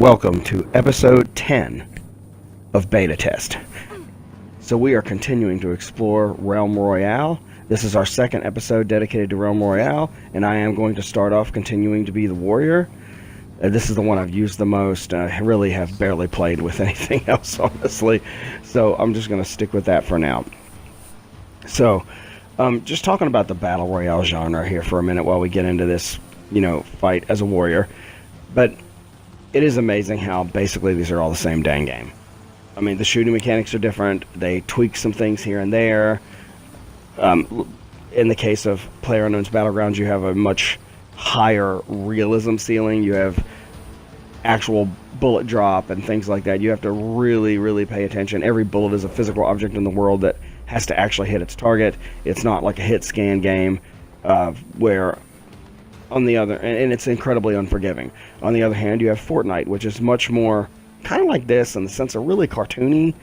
Welcome to episode 10 of Beta Test. So we are continuing to explore Realm Royale. This is our second episode dedicated to Realm Royale, and I am going to start off continuing to be the warrior. This is the one I've used the most. I really have barely played with anything else, honestly. So I'm just going to stick with that for now. So, just talking about the Battle Royale genre here for a minute while we get into this, fight as a warrior. But it is amazing how basically these are all the same dang game. I mean, the shooting mechanics are different. They tweak some things here and there. In the case of PlayerUnknown's Battlegrounds, you have a much higher realism ceiling. You have actual bullet drop and things like that. You have to really, really pay attention. Every bullet is a physical object in the world that has to actually hit its target. It's not like a hit scan game where on the other, and it's incredibly unforgiving. On the other hand, you have Fortnite, which is much more kind of like this in the sense of really cartoony.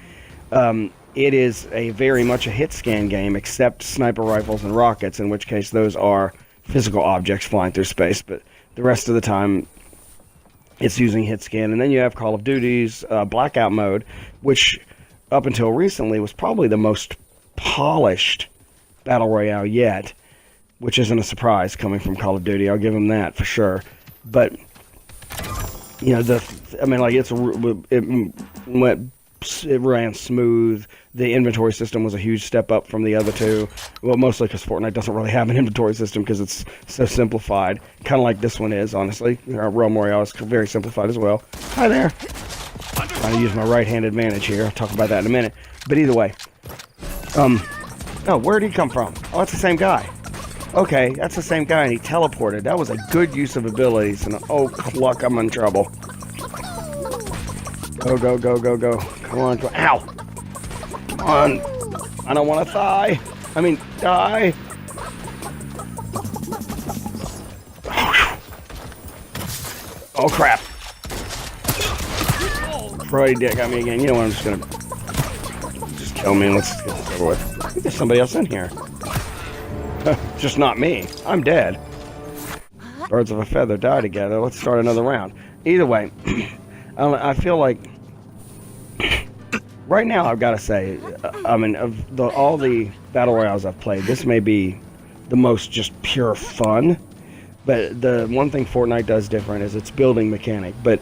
It is very much a hit scan game, except sniper rifles and rockets, in which case those are physical objects flying through space. But the rest of the time, it's using hit scan. And then you have Call of Duty's Blackout mode, which up until recently was probably the most polished Battle Royale yet, which isn't a surprise coming from Call of Duty. I'll give them that for sure. But it ran smooth. The inventory system was a huge step up from the other two. Well, mostly because Fortnite doesn't really have an inventory system because it's so simplified. Kind of like this one is, honestly. Realm Royale is very simplified as well. Hi there. Trying to use my right-hand advantage here. I'll talk about that in a minute. But either way. Where did he come from? Oh, it's the same guy. Okay, that's the same guy, and he teleported. That was a good use of abilities. And oh, cluck, I'm in trouble. Go, go, go, go, go. Come on, go. Ow! Come on. I don't want to die. Die. Oh, crap. Cruddy dick got me again. You know what? I'm just going to just kill me and let's get this over with. I think there's somebody else in here. Just not me. I'm dead. Birds of a feather die together. Let's start another round. Either way, I feel like right now I've got to say, of all the Battle Royales I've played, this may be the most just pure fun. But the one thing Fortnite does different is its building mechanic. But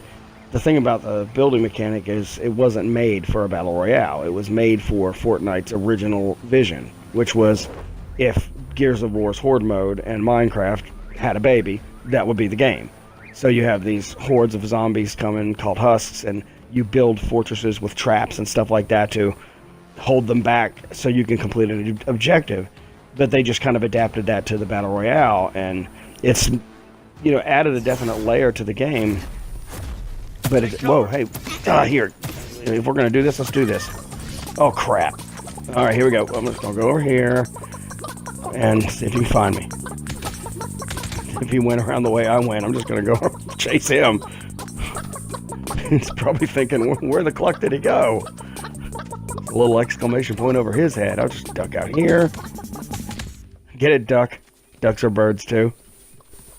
the thing about the building mechanic is it wasn't made for a Battle Royale. It was made for Fortnite's original vision, which was if Gears of War's Horde mode and Minecraft had a baby, that would be the game. So you have these hordes of zombies coming called husks, and you build fortresses with traps and stuff like that to hold them back so you can complete an objective. But they just kind of adapted that to the Battle Royale, and it's added a definite layer to the game. But whoa, hey, here, if we're gonna do this, let's do this. Oh crap! All right, here we go. I'm just gonna go over here and see if you can find me. If he went around the way I went, I'm just gonna go chase him. He's probably thinking, where the cluck did he go? A little exclamation point over his head. I'll just duck out here. Get it, duck. Ducks are birds too.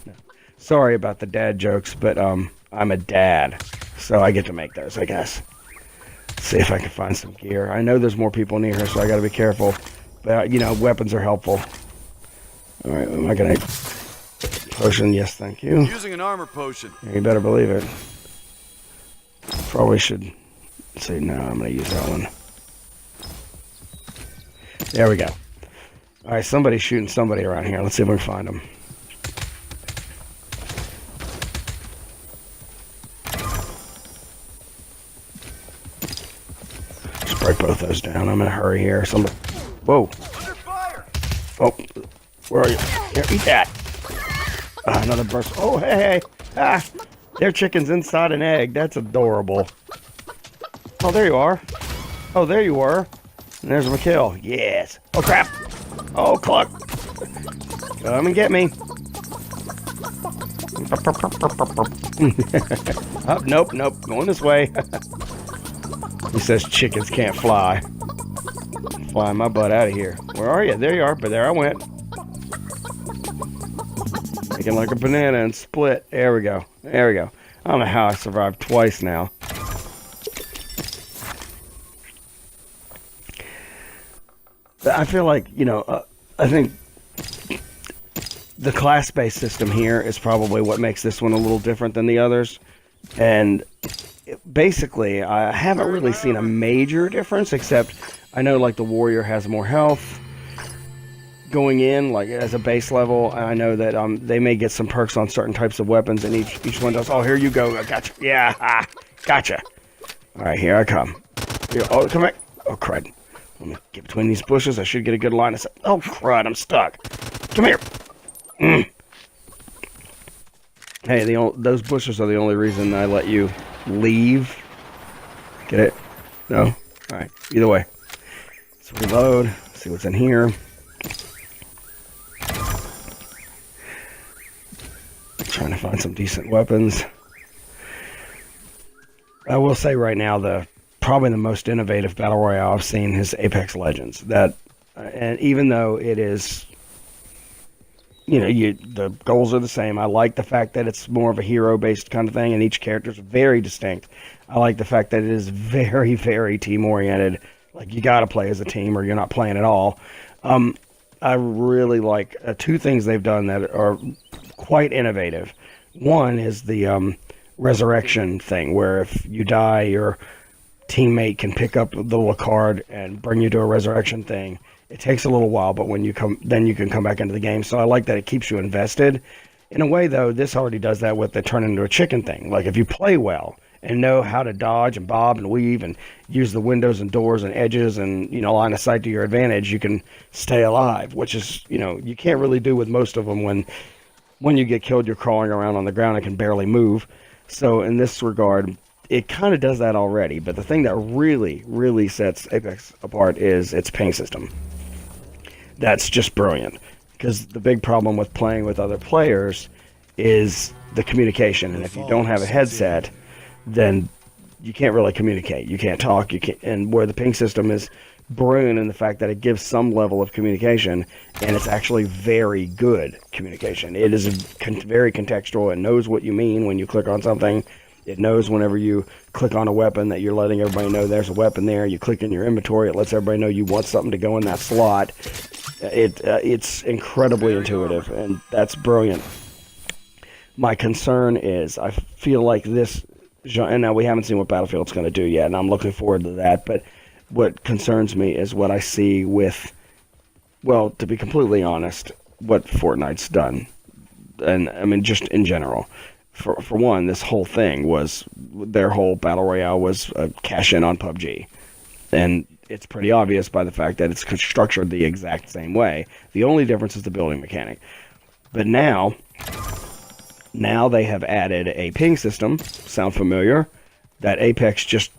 No. Sorry about the dad jokes, but I'm a dad, so I get to make those, I guess. Let's see if I can find some gear. I know there's more people near here, so I gotta be careful. But, weapons are helpful. Alright, am I gonna... Potion, yes, thank you. Using an armor potion. Yeah, you better believe it. Probably should say, no, I'm gonna use that one. There we go. Alright, somebody's shooting somebody around here. Let's see if we can find them. Just break both those down. I'm in a hurry here. Somebody... Whoa. Oh, where are you? Here, eat that. Another burst. Oh, hey. They're chickens inside an egg. That's adorable. Oh, there you are. Oh, there you were. And there's my kill. Yes. Oh, crap. Oh, cluck. Come and get me. Oh, nope. Going this way. He says chickens can't fly. Flying my butt out of here. Where are you? There you are. But there I went. Making like a banana and split. There we go. I don't know how I survived twice now. I feel like, I think the class-based system here is probably what makes this one a little different than the others. And basically, I haven't really seen a major difference, except I know, like, the warrior has more health going in, like, as a base level. And I know that they may get some perks on certain types of weapons, and each one does. Oh, here you go. I gotcha. Yeah, gotcha. All right, here I come. Here, oh, come back. Oh, crud. Let me get between these bushes. I should get a good line of sight. Oh, crud, I'm stuck. Come here. Hey, those bushes are the only reason I let you leave. Get it? No? Alright, either way. Let's reload, see what's in here. Trying to find some decent weapons. I will say right now, probably the most innovative Battle Royale I've seen is Apex Legends. And even though it is, the goals are the same. I like the fact that it's more of a hero-based kind of thing, and each character is very distinct. I like the fact that it is very, very team-oriented. Like, you got to play as a team, or you're not playing at all. I really like two things they've done that are quite innovative. One is the resurrection thing, where if you die, your teammate can pick up the little card and bring you to a resurrection thing. It takes a little while, but when you come, then you can come back into the game. So I like that it keeps you invested. In a way, though, this already does that with the turn into a chicken thing. Like, if you play well and know how to dodge and bob and weave and use the windows and doors and edges and, line of sight to your advantage, you can stay alive, which is, you can't really do with most of them. When you get killed, you're crawling around on the ground and can barely move. So in this regard, it kind of does that already. But the thing that really, really sets Apex apart is its ping system. That's just brilliant, because the big problem with playing with other players is the communication. And if you don't have a headset, then you can't really communicate. You can't talk. And where the ping system is brilliant in the fact that it gives some level of communication, and it's actually very good communication. It is very contextual. It knows what you mean when you click on something. It knows whenever you click on a weapon that you're letting everybody know there's a weapon there. You click in your inventory, it lets everybody know you want something to go in that slot. It's incredibly intuitive, and that's brilliant. My concern is I feel like this genre, and now we haven't seen what Battlefield's going to do yet, and I'm looking forward to that, but what concerns me is what I see with, well, to be completely honest, what Fortnite's done. And I mean, just in general. For one, this whole thing was, their whole Battle Royale was a cash-in on PUBG. And it's pretty obvious by the fact that it's structured the exact same way. The only difference is the building mechanic. But now they have added a ping system, sound familiar, that Apex just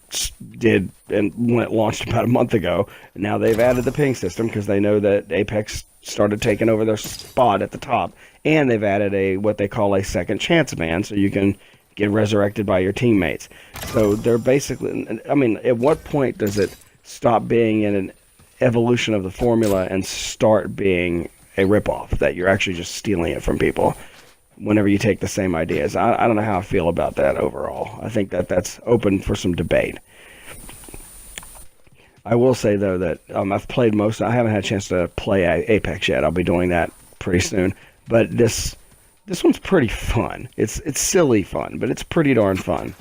did and when it launched about a month ago. And now they've added the ping system because they know that Apex started taking over their spot at the top. And they've added what they call a second chance ban, so you can get resurrected by your teammates. So they're basically, I mean, at what point does it stop being an evolution of the formula and start being a ripoff, that you're actually just stealing it from people whenever you take the same ideas? I don't know how I feel about that overall. I think that's open for some debate. I will say, though, that I've played I haven't had a chance to play Apex yet. I'll be doing that pretty soon. But this one's pretty fun. It's silly fun, but it's pretty darn fun.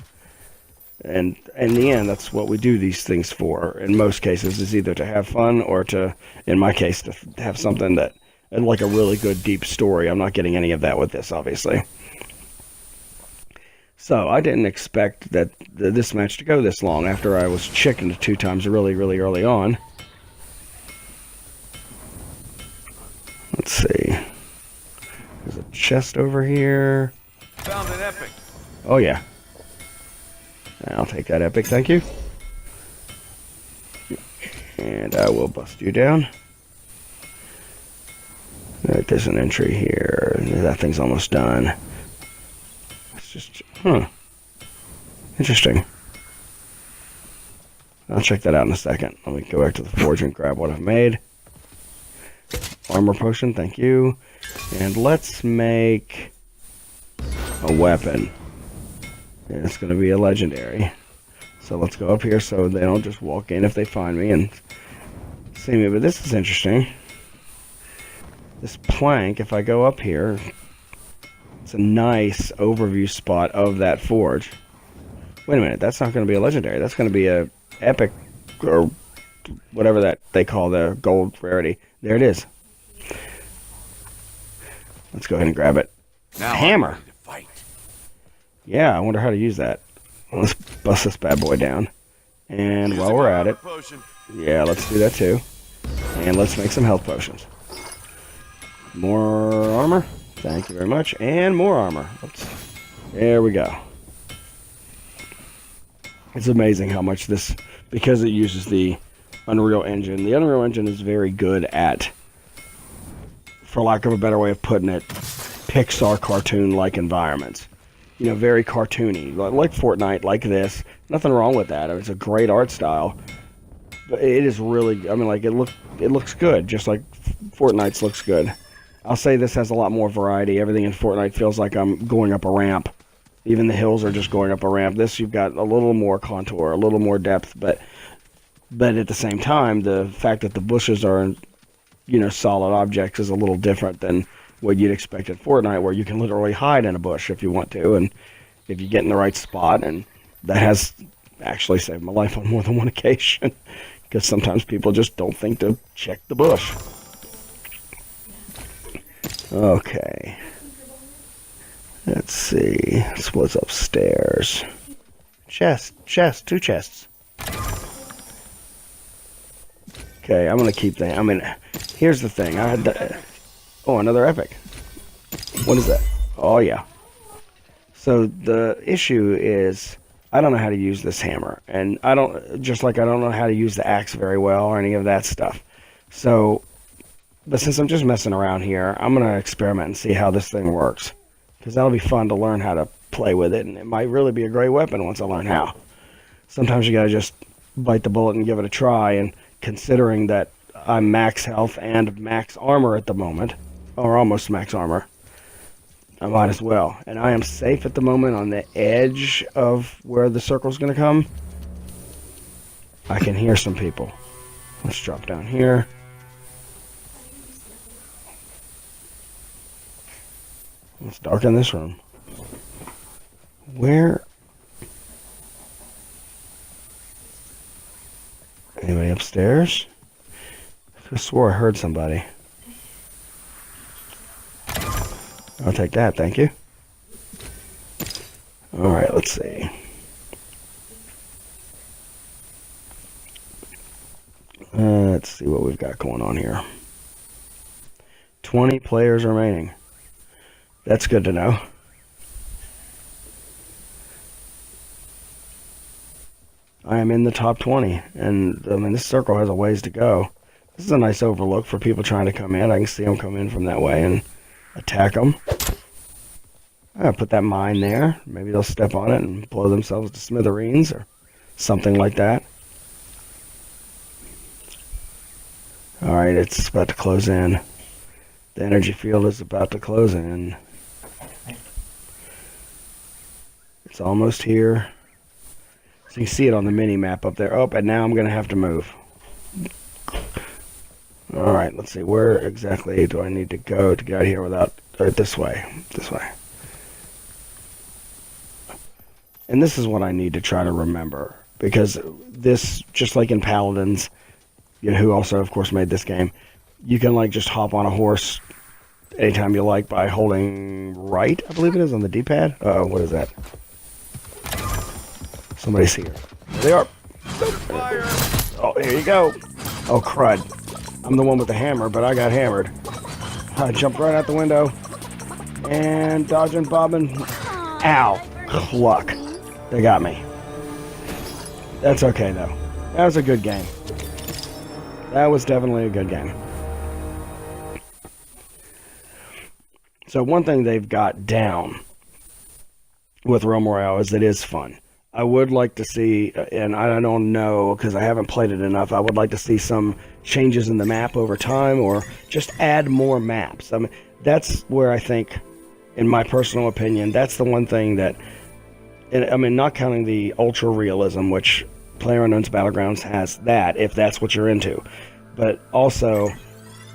And in the end, that's what we do these things for. In most cases, is either to have fun or to, in my case, to have something that, like a really good deep story. I'm not getting any of that with this, obviously. So I didn't expect that this match to go this long after I was chickened 2 times really, really early on. Let's see. There's a chest over here. Found an epic. Oh, yeah. I'll take that epic, thank you. And I will bust you down. Alright, there's an entry here. That thing's almost done. It's just, interesting. I'll check that out in a second. Let me go back to the forge and grab what I've made. Armor potion, thank you. And let's make a weapon. And it's going to be a legendary. So let's go up here so they don't just walk in if they find me and see me. But this is interesting. This plank, if I go up here, it's a nice overview spot of that forge. Wait a minute, that's not going to be a legendary. That's going to be a epic, or whatever that they call the gold rarity. There it is. Let's go ahead and grab it. Now Hammer. Fight. Yeah, I wonder how to use that. Let's bust this bad boy down. And while we're at it, yeah, let's do that too. And let's make some health potions. More armor. Thank you very much. And more armor. Oops. There we go. It's amazing how much this, because it uses the Unreal Engine. The Unreal Engine is very good at, for lack of a better way of putting it, Pixar cartoon-like environments. You know, very cartoony, like Fortnite, like this. Nothing wrong with that. It's a great art style. But it is really, I mean, like, it looks good, just like Fortnite's looks good. I'll say this has a lot more variety. Everything in Fortnite feels like I'm going up a ramp. Even the hills are just going up a ramp. This, you've got a little more contour, a little more depth, but at the same time, the fact that the bushes are, you know, solid objects is a little different than what you'd expect at Fortnite, where you can literally hide in a bush if you want to, and if you get in the right spot. And that has actually saved my life on more than one occasion, because sometimes people just don't think to check the bush. Okay. Let's see. This was upstairs. Chest, two chests. Okay, I'm gonna keep that. I mean, here's the thing. I had oh, another epic. What is that? Oh yeah. So the issue is, I don't know how to use this hammer, and I don't know how to use the axe very well or any of that stuff. So, but since I'm just messing around here, I'm gonna experiment and see how this thing works, because that'll be fun to learn how to play with it, and it might really be a great weapon once I learn how. Sometimes you gotta just bite the bullet and give it a try, and considering that I'm max health and max armor at the moment, or almost max armor, I might as well. And I am safe at the moment on the edge of where the circle's going to come. I can hear some people. Let's drop down here. Let's darken this room. Where? Anybody upstairs? I swore I heard somebody. I'll take that, thank you. Alright, let's see. Let's see what we've got going on here. 20 players remaining. That's good to know. I am in the top 20, and I mean, this circle has a ways to go. This is a nice overlook for people trying to come in. I can see them come in from that way and attack them. I'll put that mine there. Maybe they'll step on it and blow themselves to smithereens or something like that. Alright, it's about to close in. The energy field is about to close in. It's almost here. So you can see it on the mini map up there. Oh, and now I'm going to have to move. Alright, let's see. Where exactly do I need to go to get out of here without... this way. This way. And this is what I need to try to remember. Because this, just like in Paladins, you know, who also, of course, made this game, you can, like, just hop on a horse anytime you like by holding right, I believe it is, on the D-pad. What is that? Somebody's here. There they are. Fire. Oh, here you go. Oh, crud. I'm the one with the hammer, but I got hammered. I jumped right out the window. And dodging, bobbing. Ow. Cluck. They got me. That's okay, though. That was a good game. That was definitely a good game. So one thing they've got down with Realm Royale is it is fun. I would like to see, and I don't know because I haven't played it enough, I would like to see some changes in the map over time or just add more maps. I mean, that's where I think, in my personal opinion, that's the one thing that and I mean, not counting the ultra realism, which PlayerUnknown's Battlegrounds has that, if that's what you're into. But also,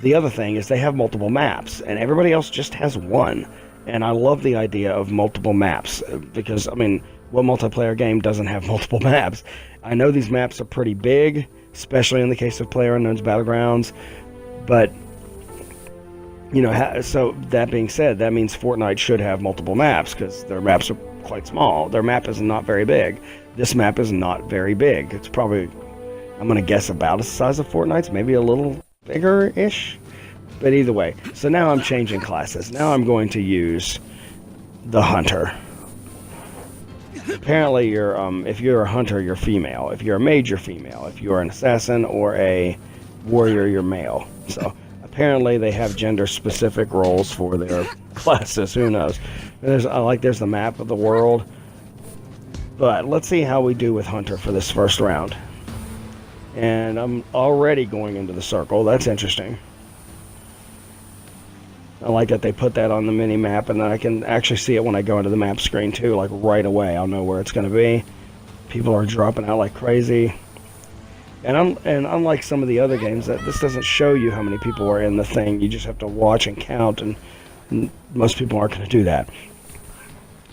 the other thing is they have multiple maps, and everybody else just has one. And I love the idea of multiple maps, because, I mean, what multiplayer game doesn't have multiple maps? I know these maps are pretty big, especially in the case of PlayerUnknown's Battlegrounds, but, you know, so that being said, that means Fortnite should have multiple maps, because their maps are quite small. Their map is not very big. This map is not very big. It's probably, I'm going to guess, about the size of Fortnite's, maybe a little bigger-ish. But either way, so now I'm changing classes. Now I'm going to use the Hunter. Apparently, if you're a Hunter, you're female. If you're a mage, you're female. If you're an assassin or a warrior, you're male. So apparently they have gender-specific roles for their classes. Who knows? There's the map of the world. But let's see how we do with Hunter for this first round. And I'm already going into the circle. That's interesting. I like that they put that on the mini map, and then I can actually see it when I go into the map screen too, like right away. I'll know where it's going to be. People are dropping out like crazy. And unlike some of the other games, that this doesn't show you how many people are in the thing. You just have to watch and count, and most people aren't going to do that.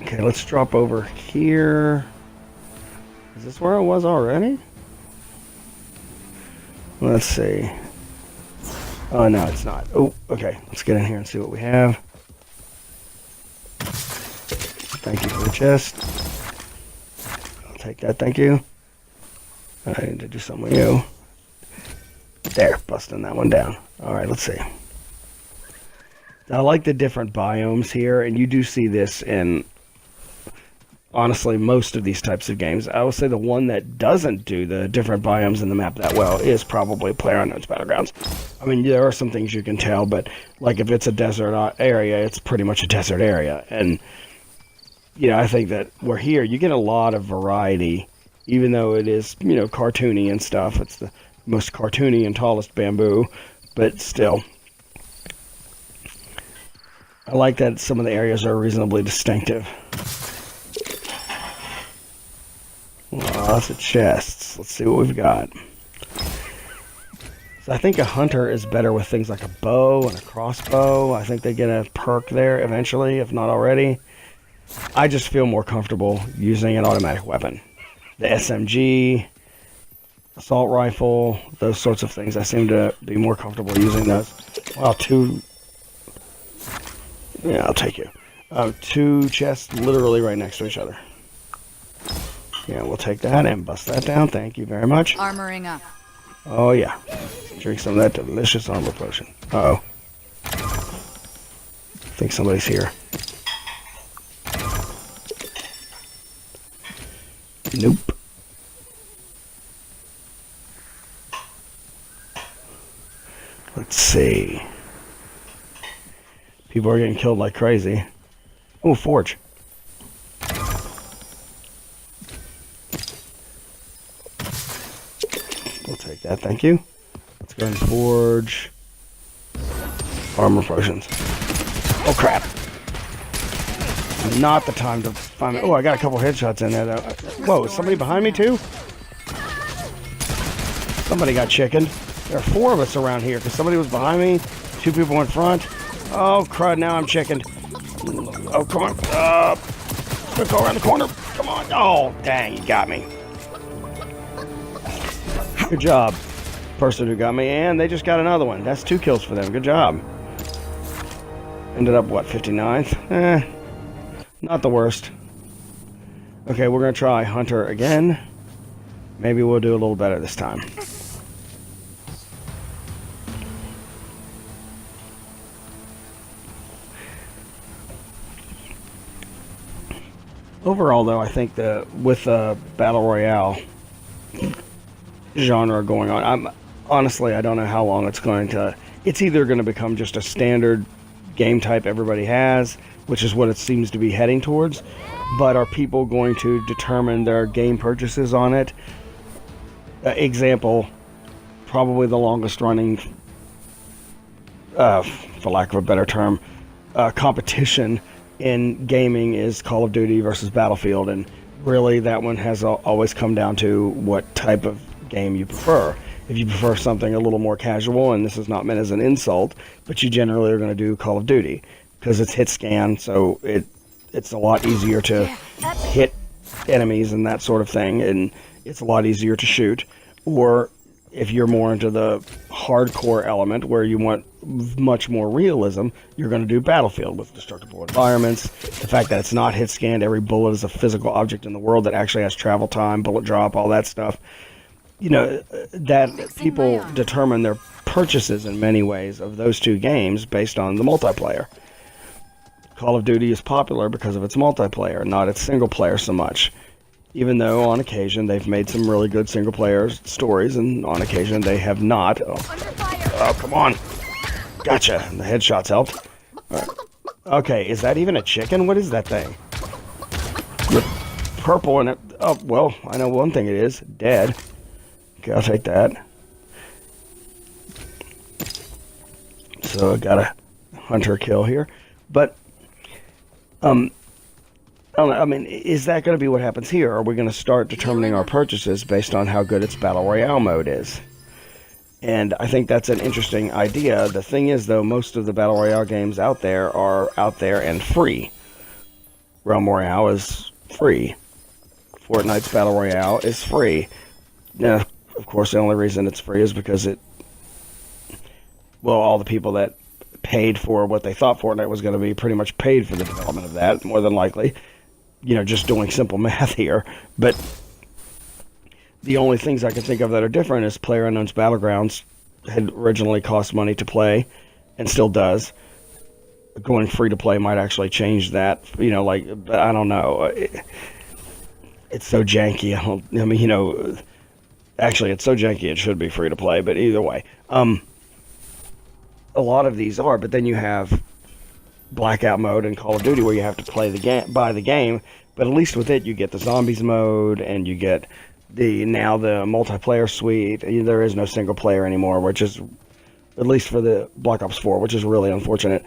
Okay, let's drop over here. Is this where I was already? Let's see. Oh, no, it's not. Oh, okay. Let's get in here and see what we have. Thank you for the chest. I'll take that, thank you. I need to do something with you. There, busting that one down. Alright, let's see. I like the different biomes here, and you do see this in, honestly, most of these types of games. I would say the one that doesn't do the different biomes in the map that well is probably PlayerUnknown's Battlegrounds. I mean, there are some things you can tell, but like if it's a desert area, it's pretty much a desert area. And, you know, I think that we're here, you get a lot of variety, even though it is, you know, cartoony and stuff. It's the most cartoony and tallest bamboo, but still. I like that some of the areas are reasonably distinctive. Lots of chests. Let's see what we've got. So I think a hunter is better with things like a bow and a crossbow. I think they get a perk there eventually, if not already. I just feel more comfortable using an automatic weapon. The SMG, assault rifle, those sorts of things. I seem to be more comfortable using those. Wow, yeah, I'll take you. Two chests literally right next to each other. Yeah, we'll take that and bust that down. Thank you very much. Armoring up. Oh, yeah. Drink some of that delicious armor potion. Uh-oh. I think somebody's here. Nope. Let's see. People are getting killed like crazy. Oh, forge. We'll take that, thank you. Let's go and forge armor potions. Oh, crap. Not the time to find me. Oh, I got a couple headshots in there, though. Whoa, is somebody behind me, too? Somebody got chickened. There are 4 of us around here, because somebody was behind me, 2 people in front. Oh, crud, now I'm chickened. Oh, come on. Let's go around the corner. Come on. Oh, dang, you got me. Good job, person who got me, and they just got another one. That's 2 kills for them. Good job. Ended up, what, 59th? Not the worst. Okay, we're going to try Hunter again. Maybe we'll do a little better this time. Overall, though, I think with the Battle Royale genre going on, honestly, I don't know how long it's going to... It's either going to become just a standard game type everybody has, which is what it seems to be heading towards, but are people going to determine their game purchases on it? Example, probably the longest running, for lack of a better term, competition in gaming is Call of Duty versus Battlefield, and really that one has always come down to what type of game you prefer. If you prefer something a little more casual, and this is not meant as an insult, but you generally are going to do Call of Duty because it's hit scan, so it's a lot easier to hit enemies and that sort of thing, and it's a lot easier to shoot. Or if you're more into the hardcore element where you want much more realism, you're going to do Battlefield with destructible environments. The fact that it's not hit scanned, every bullet is a physical object in the world that actually has travel time, bullet drop, all that stuff. You know, that people determine their purchases in many ways of those two games based on the multiplayer. Call of Duty is popular because of its multiplayer, not its single player so much. Even though on occasion they've made some really good single player stories, and on occasion they have not. Oh, come on. Gotcha. The headshots helped. Right. Okay, is that even a chicken? What is that thing? With purple in it. Oh, well, I know one thing it is. Dead. Okay, I'll take that. So I got a hunter kill here. But, I don't know, I mean, is that going to be what happens here? Or are we going to start determining our purchases based on how good its Battle Royale mode is? And I think that's an interesting idea. The thing is, though, most of the Battle Royale games out there are out there and free. Realm Royale is free. Fortnite's Battle Royale is free. Now, of course, the only reason it's free is because all the people that paid for what they thought Fortnite was going to be pretty much paid for the development of that, more than likely. You know, just doing simple math here. But the only things I can think of that are different is PlayerUnknown's Battlegrounds had originally cost money to play, and still does. Going free to play might actually change that. You know, like, I don't know. It's so janky. I mean, you know, actually, it's so janky it should be free to play, but either way. A lot of these are, but then you have Blackout mode in Call of Duty where you have to play the game, buy the game, but at least with it you get the zombies mode, and you get the multiplayer suite. There is no single player anymore, which is, at least for the Black Ops 4, which is really unfortunate.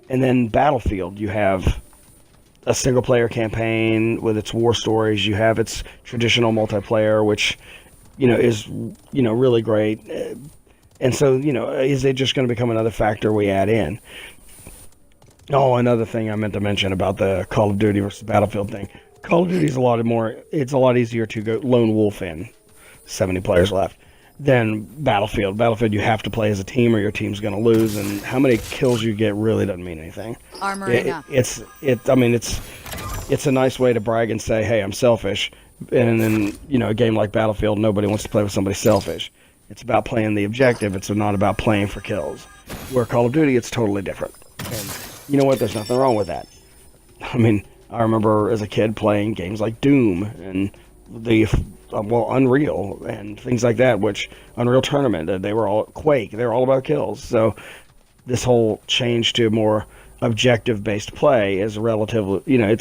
And then Battlefield, you have a single player campaign with its war stories. You have its traditional multiplayer, which, you know, is, you know, really great. And so, you know, is it just going to become another factor we add in? Oh, another thing I meant to mention about the Call of Duty versus Battlefield thing. Call of Duty is it's a lot easier to go lone wolf in, 70 players left, than Battlefield. Battlefield, you have to play as a team or your team's going to lose, and how many kills you get really doesn't mean anything. It's a nice way to brag and say, hey, I'm selfish. And then, you know, a game like Battlefield, nobody wants to play with somebody selfish. It's about playing the objective. It's not about playing for kills. Where Call of Duty, it's totally different. And you know what? There's nothing wrong with that. I mean, I remember as a kid playing games like Doom and Unreal and things like that, which Unreal Tournament, they were all Quake. They were all about kills. So this whole change to more objective-based play is relatively, you know,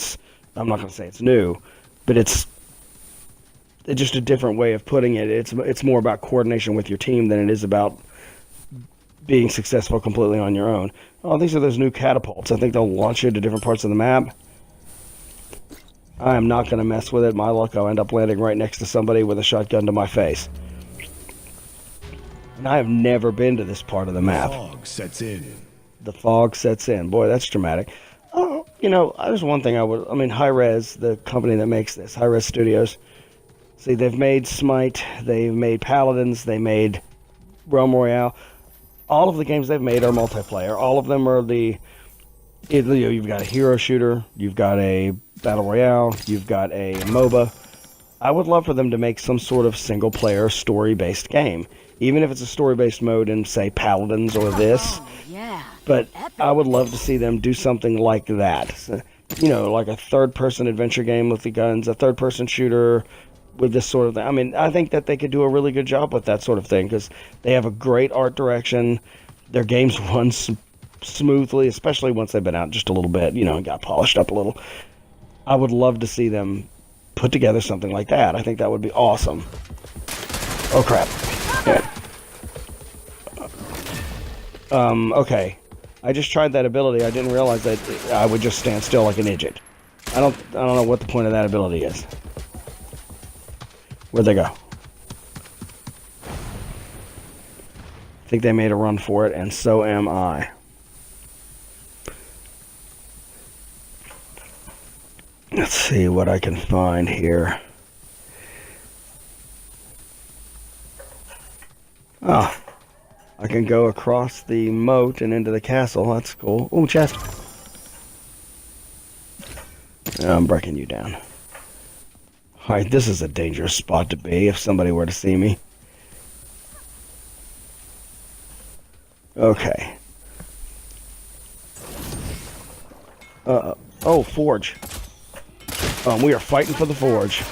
I'm not going to say it's new, but it's just a different way of putting it. It's more about coordination with your team than it is about being successful completely on your own. Oh, these are those new catapults. I think they'll launch you to different parts of the map. I am not going to mess with it. My luck, I'll end up landing right next to somebody with a shotgun to my face. And I have never been to this part of the map. The fog sets in. The fog sets in. Boy, that's dramatic. Oh, you know, there's one thing Hi-Rez, the company that makes this, Hi-Rez Studios. See, they've made Smite, they've made Paladins, they made Realm Royale. All of the games they've made are multiplayer. All of them are you've got a hero shooter, you've got a Battle Royale, you've got a MOBA. I would love for them to make some sort of single-player, story-based game. Even if it's a story-based mode in, say, Paladins or this. Yeah. But I would love to see them do something like that. So, you know, like a third-person adventure game with the guns, a third-person shooter with this sort of thing. I mean, I think that they could do a really good job with that sort of thing, because they have a great art direction. Their games run smoothly, especially once they've been out just a little bit, you know, and got polished up a little. I would love to see them put together something like that. I think that would be awesome. Oh, crap. Yeah. Okay. I just tried that ability. I didn't realize that I would just stand still like an idiot. I don't know what the point of that ability is. Where'd they go? I think they made a run for it, and so am I. Let's see what I can find here. Oh, I can go across the moat and into the castle. That's cool. Oh, chest. I'm breaking you down. Alright, this is a dangerous spot to be if somebody were to see me. Okay. Oh, forge. We are fighting for the forge.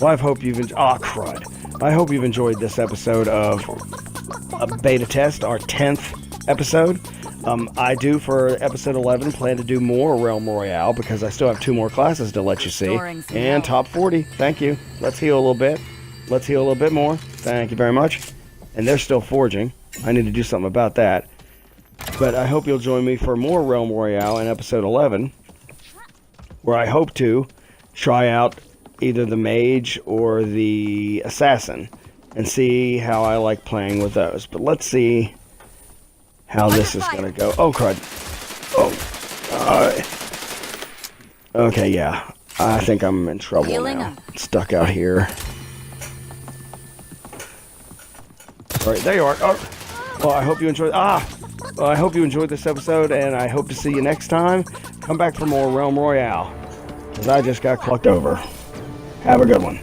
Well, I hope you've oh, crud. I hope you've enjoyed this episode of a beta test, our 10th episode. I do, for episode 11, plan to do more Realm Royale because I still have 2 more classes to let you see. And top 40. Thank you. Let's heal a little bit. Let's heal a little bit more. Thank you very much. And they're still forging. I need to do something about that. But I hope you'll join me for more Realm Royale in episode 11, where I hope to try out either the mage or the assassin and see how I like playing with those. But let's see how this is going to go. Oh, crud. Oh. Okay, yeah. I think I'm in trouble now. Stuck out here. All right, there you are. Oh. Well, I hope you enjoyed. Well, I hope you enjoyed this episode, and I hope to see you next time. Come back for more Realm Royale, because I just got clucked over. Have a good one.